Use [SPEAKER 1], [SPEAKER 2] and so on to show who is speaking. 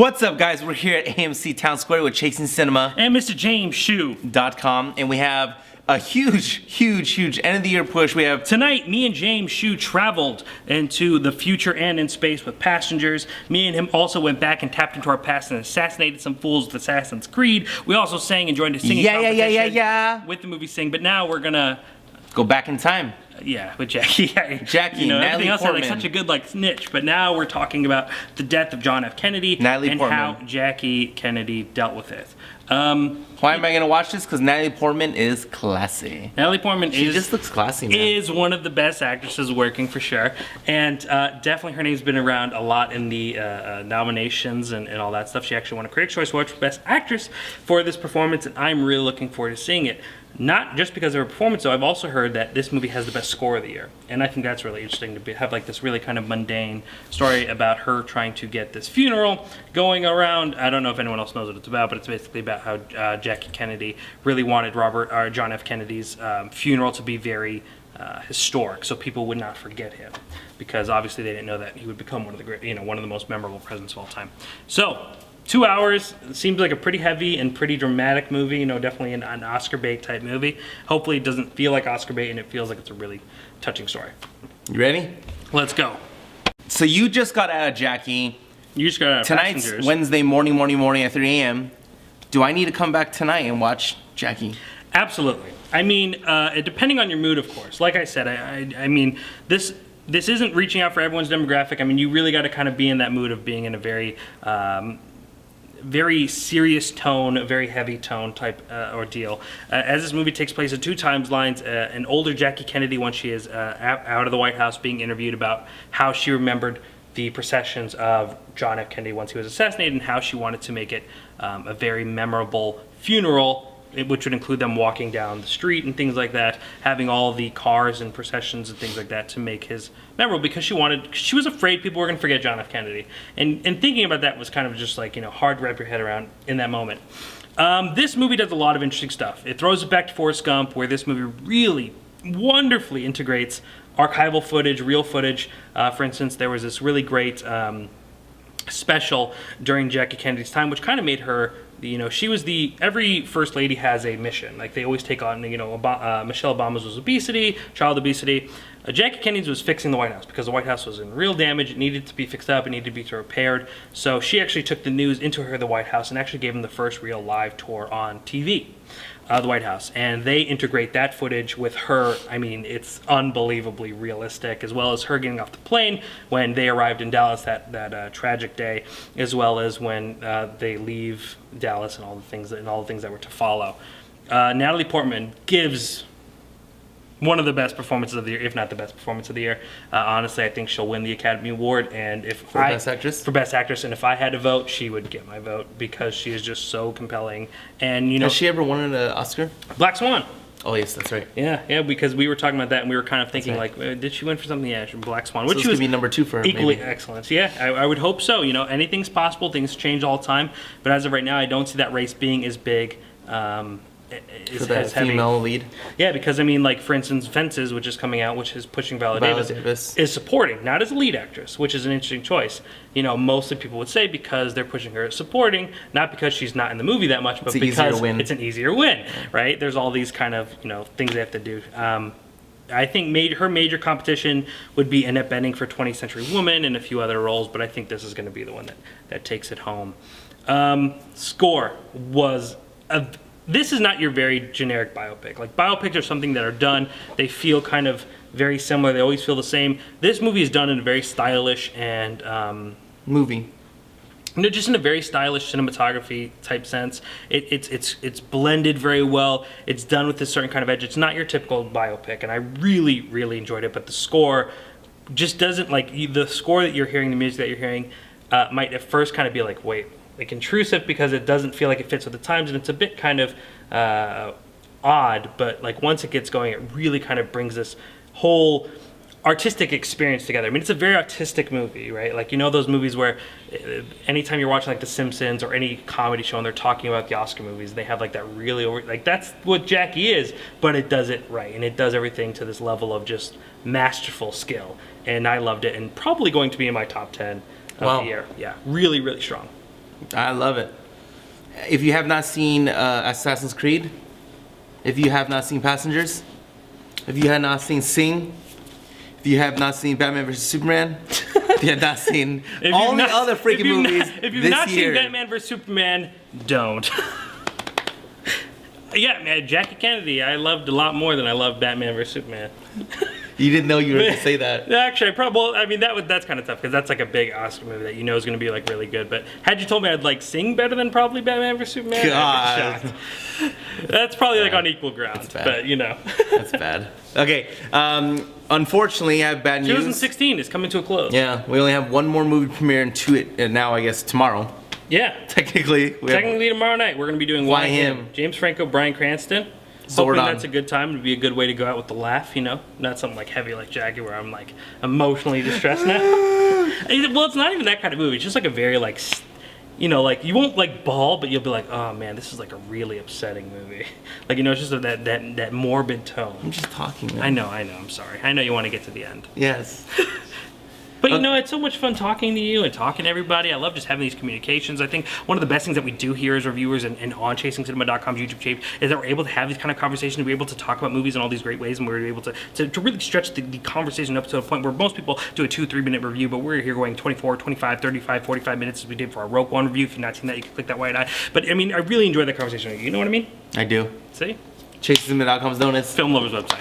[SPEAKER 1] What's up, guys? We're here at AMC Town Square with Chasing Cinema
[SPEAKER 2] and Mr. James Shu.com,
[SPEAKER 1] and we have a huge end of the year push. We have
[SPEAKER 2] tonight. Me and James Shu traveled into the future and in space with Passengers. Me and him also went back and tapped into our past and assassinated some fools with Assassin's Creed. We also sang and joined a singing competition with the movie Sing. But now we're gonna
[SPEAKER 1] go back in time.
[SPEAKER 2] Yeah, with Jackie.
[SPEAKER 1] Jackie,
[SPEAKER 2] everything else
[SPEAKER 1] Portman.
[SPEAKER 2] had like such a good niche, but now we're talking about the death of John F. Kennedy
[SPEAKER 1] Natalie
[SPEAKER 2] and
[SPEAKER 1] Portman.
[SPEAKER 2] how Jackie Kennedy dealt with it.
[SPEAKER 1] Why am I gonna watch this? Because Natalie Portman is classy.
[SPEAKER 2] Natalie Portman
[SPEAKER 1] she just looks classy, man.
[SPEAKER 2] Is one of the best actresses working for sure, and definitely her name's been around a lot in the nominations and all that stuff. She actually won a Critics' Choice Award for Best Actress for this performance, and I'm really looking forward to seeing it. Not just because of her performance, though. I've also heard that this movie has the best score of the year, and I think that's really interesting to have like this really kind of mundane story about her trying to get this funeral going around. I don't know if anyone else knows what it's about, but it's basically about how Jackie Kennedy really wanted John F. Kennedy's funeral to be very historic, so people would not forget him, because obviously they didn't know that he would become one of the great, one of the most memorable presidents of all time. So. 2 hours, seems like a pretty heavy and pretty dramatic movie, definitely an Oscar bait type movie. Hopefully it doesn't feel like Oscar bait and it feels like it's a really touching story.
[SPEAKER 1] You ready?
[SPEAKER 2] Let's go.
[SPEAKER 1] So you just got out of Jackie.
[SPEAKER 2] You just got out of
[SPEAKER 1] Tonight's
[SPEAKER 2] Passengers.
[SPEAKER 1] Wednesday morning at 3 a.m. Do I need to come back tonight and watch Jackie?
[SPEAKER 2] Absolutely. I mean, depending on your mood, of course. Like I said, I mean, this isn't reaching out for everyone's demographic. I mean, you really got to kind of be in that mood of being in a very serious tone, very heavy tone type ordeal. As this movie takes place at two timelines, an older Jackie Kennedy, when she is out of the White House, being interviewed about how she remembered the processions of John F. Kennedy once he was assassinated, and how she wanted to make it a very memorable funeral, which would include them walking down the street and things like that, having all the cars and processions and things like that to make his memorable, because she was afraid people were going to forget John F. Kennedy. And thinking about that was kind of just like, hard to wrap your head around in that moment. This movie does a lot of interesting stuff. It throws it back to Forrest Gump, where this movie really wonderfully integrates archival footage, real footage. For instance, there was this really great special during Jackie Kennedy's time, which kind of made her, she was every first lady has a mission. Like, they always take on, Michelle Obama's was obesity, child obesity. Jackie Kennedy's was fixing the White House, because the White House was in real damage. It needed to be fixed up. It needed to be repaired. So she actually took the news into the White House and actually gave them the first real live tour on TV. The White House, and they integrate that footage with her. I mean, it's unbelievably realistic, as well as her getting off the plane when they arrived in Dallas that tragic day, as well as when they leave Dallas and all the things that were to follow. Natalie Portman gives one of the best performances of the year, if not the best performance of the year. Honestly, I think she'll win the Academy Award, and for Best Actress. For Best Actress, and if I had to vote, she would get my vote, because she is just so compelling. And
[SPEAKER 1] has she ever won an Oscar?
[SPEAKER 2] Black Swan.
[SPEAKER 1] Oh yes, that's right.
[SPEAKER 2] Yeah, because we were talking about that, and we were kind of thinking did she win for something? Yeah, Black Swan, which
[SPEAKER 1] so
[SPEAKER 2] was
[SPEAKER 1] be number 2 for her.
[SPEAKER 2] Equally excellent. Yeah, I would hope so. Anything's possible. Things change all the time, but as of right now, I don't see that race being as big.
[SPEAKER 1] For that female lead?
[SPEAKER 2] Yeah, because I mean, like, for instance, Fences, which is coming out, which is pushing Viola Davis, is supporting, not as a lead actress, which is an interesting choice. Mostly people would say because they're pushing her as supporting, not because she's not in the movie that much, but because it's an easier win, right? There's all these kind of, things they have to do. I think her major competition would be Annette Bening for 20th Century Woman and a few other roles, but I think this is going to be the one that takes it home. Score was this is not your very generic biopic. Like, biopics are something that are done. They feel kind of very similar. They always feel the same. This movie is done in a very stylish and just in a very stylish cinematography type sense. It's blended very well. It's done with this certain kind of edge. It's not your typical biopic, and I really, really enjoyed it. But the score just doesn't, the score that you're hearing, the music that you're hearing, might at first kind of be like, wait, intrusive, because it doesn't feel like it fits with the times, and it's a bit kind of odd, but once it gets going, it really kind of brings this whole artistic experience together. I mean, it's a very artistic movie, right? Those movies where anytime you're watching The Simpsons or any comedy show and they're talking about the Oscar movies, they have that really that's what Jackie is, but it does it right, and it does everything to this level of just masterful skill, and I loved it, and probably going to be in my top 10 of the year. Yeah, really, really strong.
[SPEAKER 1] I love it. If you have not seen Assassin's Creed, if you have not seen Passengers, if you have not seen Sing, if you have not seen Batman vs Superman, if you have not seen all the other freaking movies
[SPEAKER 2] if you've
[SPEAKER 1] this
[SPEAKER 2] not
[SPEAKER 1] year,
[SPEAKER 2] seen Batman vs Superman, don't. Yeah, man, Jackie Kennedy, I loved a lot more than I loved Batman vs Superman.
[SPEAKER 1] you didn't know you were going to say that.
[SPEAKER 2] Actually, I mean, that's kind of tough because that's like a big Oscar movie that you know is going to be like really good. But had you told me I'd like Sing better than probably Batman vs Superman, I'd be shocked. That's probably like on equal ground, but you know.
[SPEAKER 1] That's bad. Okay, unfortunately, I have bad news.
[SPEAKER 2] 2016 is coming to a close.
[SPEAKER 1] Yeah, we only have one more movie premiere and now I guess tomorrow.
[SPEAKER 2] Yeah.
[SPEAKER 1] Technically
[SPEAKER 2] Tomorrow night we're going to be doing Why Him? James Franco, Bryan Cranston. Hoping that's a good time. It'd be a good way to go out with the laugh, you know? Not something like heavy like Jackie where I'm like emotionally distressed now. Well, it's not even that kind of movie. It's just like a very like, you know, like you won't like bawl, but you'll be like, oh man, this is like a really upsetting movie. Like, you know, it's just that morbid tone.
[SPEAKER 1] I'm just talking, man.
[SPEAKER 2] I know, I'm sorry. I know you want to get to the end.
[SPEAKER 1] Yes.
[SPEAKER 2] But you know, it's so much fun talking to you and talking to everybody. I love just having these communications. I think one of the best things that we do here as reviewers and on ChasingCinema.com's YouTube page is that we're able to have these kind of conversations. We're able to talk about movies in all these great ways, and we're able to really stretch the conversation up to a point where most people do a 2-3 minute review, but we're here going 24, 25, 35, 45 minutes as we did for our Rogue One review. If you've not seen that, you can click that white eye. But I mean, I really enjoy that conversation. You know what I mean?
[SPEAKER 1] I do.
[SPEAKER 2] See?
[SPEAKER 1] ChasingCinema.com is known as
[SPEAKER 2] Film Lovers website.